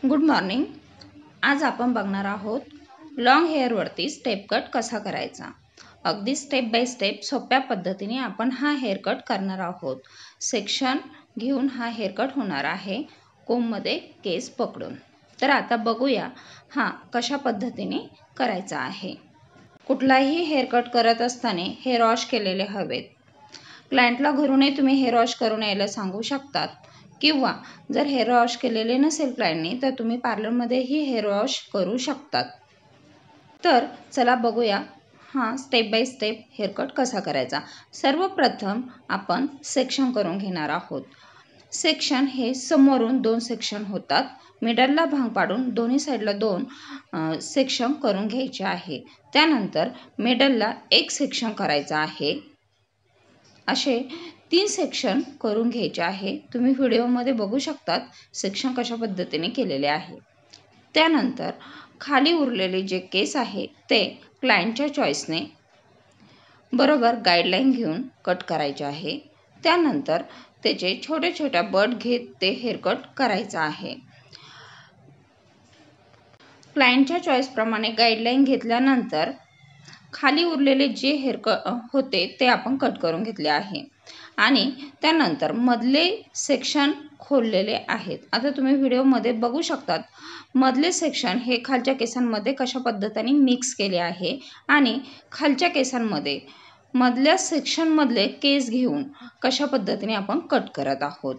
Good morning. आज आपण बघणार आहोत लॉंग हेअरवरती स्टेप कट कसा करायचा। अगदी स्टेप बाय स्टेप सोप्या पद्धतीने आपण हा हेअर कट करणार आहोत। सेक्शन घेऊन हा हेअर कट होणार आहे, कोममध्ये केस पकडून। तर आता बघूया हा कशा पद्धतीने करायचा आहे। कुठलाही हेअर कट करत असताना हेअर वॉश केलेले हवेत। क्लायंटला घरूनही तुम्ही हेअर वॉश करून यायला सांगू शकतात, किंवा जर हेअर वॉश केलेले नसेल क्लायंटने तर तुम्ही पार्लरमध्येही हेअर वॉश करू शकतात। तर चला बघूया हा step by step hair cut कसा करायचा। सर्वप्रथम आपण सेक्शन करून घेणार आहोत। सेक्शन हे समोरून 2 सेक्शन होतात, मिडलला भाग पाडून दोन्ही साईडला 2 सेक्शन करून घ्यायचे आहे। त्यानंतर मिडलला 1 सेक्शन करायचा आहे। असे 3 सेक्शन करून घ्यायचे आहे। तुम्ही व्हिडिओमध्ये बघू शकतात सेक्शन कशा पद्धतीने केलेले आहे। त्यानंतर खाली उरलेले जे केस आहे ते क्लायंटच्या चॉईसने बरोबर गाईडलाईन घेऊन कट करायचे आहे। त्यानंतर त्याचे छोटे छोटे बट घेत ते हेअर कट करायचा आहे। क्लायंटच्या चॉईसप्रमाणे गाईडलाईन घेतल्यानंतर खाली उरलेले जे हेअर कट होते ते आपण कट करून घेतले आहे, आणि त्यानंतर मधले सेक्शन खोललेले आहेत। आता तुम्ही व्हिडिओमध्ये बघू शकतात मधले सेक्शन हे खालच्या केसांमध्ये कशा पद्धतीने मिक्स केले आहे, आणि खालच्या केसांमध्ये मधल्या सेक्शनमधले केस घेऊन कशा पद्धतीने आपण कट करत आहोत।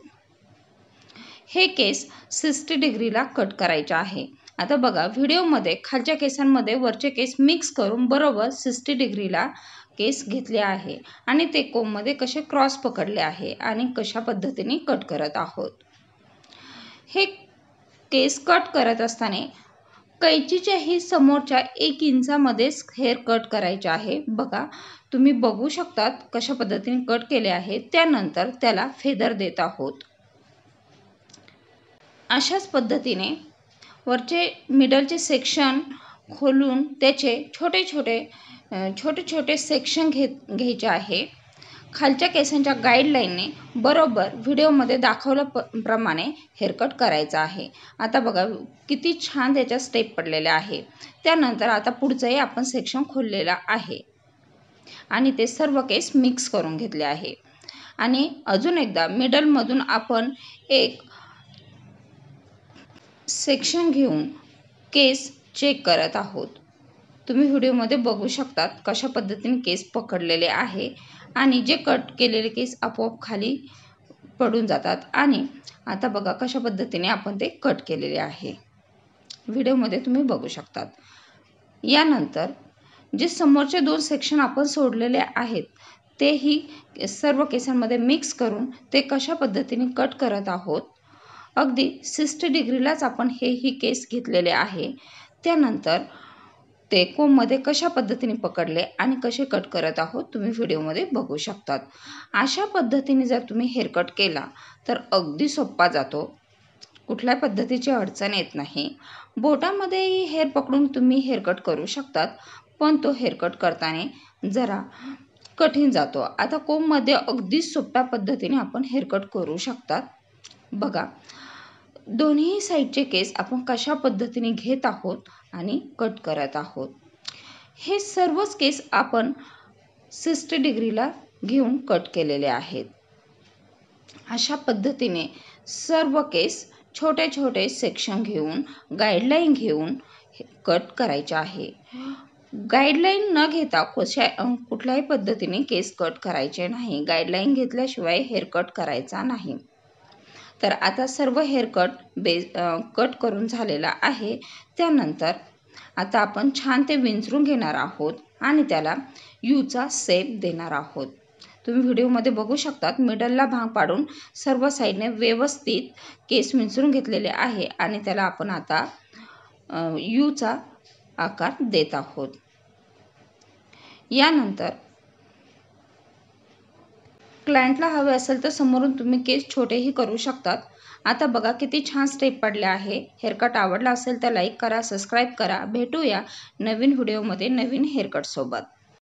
हे केस 60 डिग्रीला कट करायचे आहे। आता बघा व्हिडिओमध्ये खालच्या केसांमध्ये वरचे केस मिक्स करून बरोबर 60 डिग्रीला केस घेतले आहे, आणि ते कोममध्ये कसे क्रॉस पकडले आहे आणि कशा पद्धतीने कट करत आहोत। हे केस कट करत असताना कैचीच्याही समोरच्या 1 इंचामध्येच हेअर कट करायचे आहे। बघा तुम्ही बघू शकतात कशा पद्धतीने कट केले आहे। त्यानंतर त्याला फेदर देत आहोत। अशाच पद्धतीने वरचे मिडलचे सेक्शन खोलून त्याचे छोटे छोटे सेक्शन घ्यायचे आहे। खालच्या केसांच्या गाईडलाईनने बरोबर व्हिडिओमध्ये दाखवल्याप्रमाणे हेअर कट करायचा आहे। आता बघा किती छान त्याच्या स्टेप पडलेल्या आहे। त्यानंतर आता पुढचंही आपण सेक्शन खोललेला आहे, आणि ते सर्व केस मिक्स करून घेतले आहे। आणि अजून एकदा मिडलमधून आपण एक सेक्शन घेऊन केस चेक करत आहोत। तुम्ही व्हिडिओमध्ये बघू शकतात कशा पद्धतीने केस पकडलेले आहे, आणि जे कट केलेले केस आपोआप खाली पडून जातात। आणि आता बघा कशा पद्धतीने आपण ते कट केलेले आहे, व्हिडिओमध्ये तुम्ही बघू शकतात। यानंतर जे समोरचे 2 सेक्शन आपण सोडलेले आहेत तेही सर्व केसांमध्ये मिक्स करून ते कशा पद्धतीने कट करत आहोत। अगदी 60 डिग्रीलाच आपण हेही केस घेतलेले आहे। त्यानंतर ते कोममध्ये कशा पद्धतीने पकडले आणि कसे कट करत आहोत तुम्ही व्हिडिओमध्ये बघू शकतात। अशा पद्धतीने जर तुम्ही हेअर कट केला तर अगदी सोपा जातो, कुठल्या पद्धतीची अडचण येत नाही। बोटामध्येही हेअर पकडून तुम्ही हेअर कट करू शकतात, पण तो हेअर कट करताना जरा कठीण जातो। आता कोममध्ये अगदी सोप्या पद्धतीने आपण हेअर कट करू शकतात। बघा दोन्ही साईडचे केस आपण कशा पद्धतीने घेत आहोत आणि कट करत आहोत। हे सर्वच केस आपण 60 डिग्रीला घेऊन कट केलेले आहेत। अशा पद्धतीने सर्व केस छोटे छोटे सेक्शन घेऊन गाईडलाईन घेऊन कट करायचे आहे। गाईडलाईन न घेता कुठल्याही पद्धतीने केस कट करायचे नाही। गाईडलाईन घेतल्याशिवाय हेअर कट करायचा नाही। तर आता सर्व हेअर कट करून झालेला आहे। त्यानंतर आता आपण छान ते विंचरून घेणार आहोत आणि त्याला यूचा शेप देणार आहोत। तुम्ही व्हिडिओमध्ये बघू शकतात मिडलला भाग पाडून सर्व साईडने व्यवस्थित केस विंचरून घेतलेले आहे, आणि त्याला आपण आता यूचा आकार देत आहोत। यानंतर क्लायंटला हवे असेल तर समोरून तुम्ही केस छोटेही करू शकतात। आता बघा किती छान स्टेप पडले आहे। हेअर कट आवडला असेल तर लाईक करा, सबस्क्राईब करा। भेटूया नवीन व्हिडिओमध्ये नवीन हेअर कट सोबत।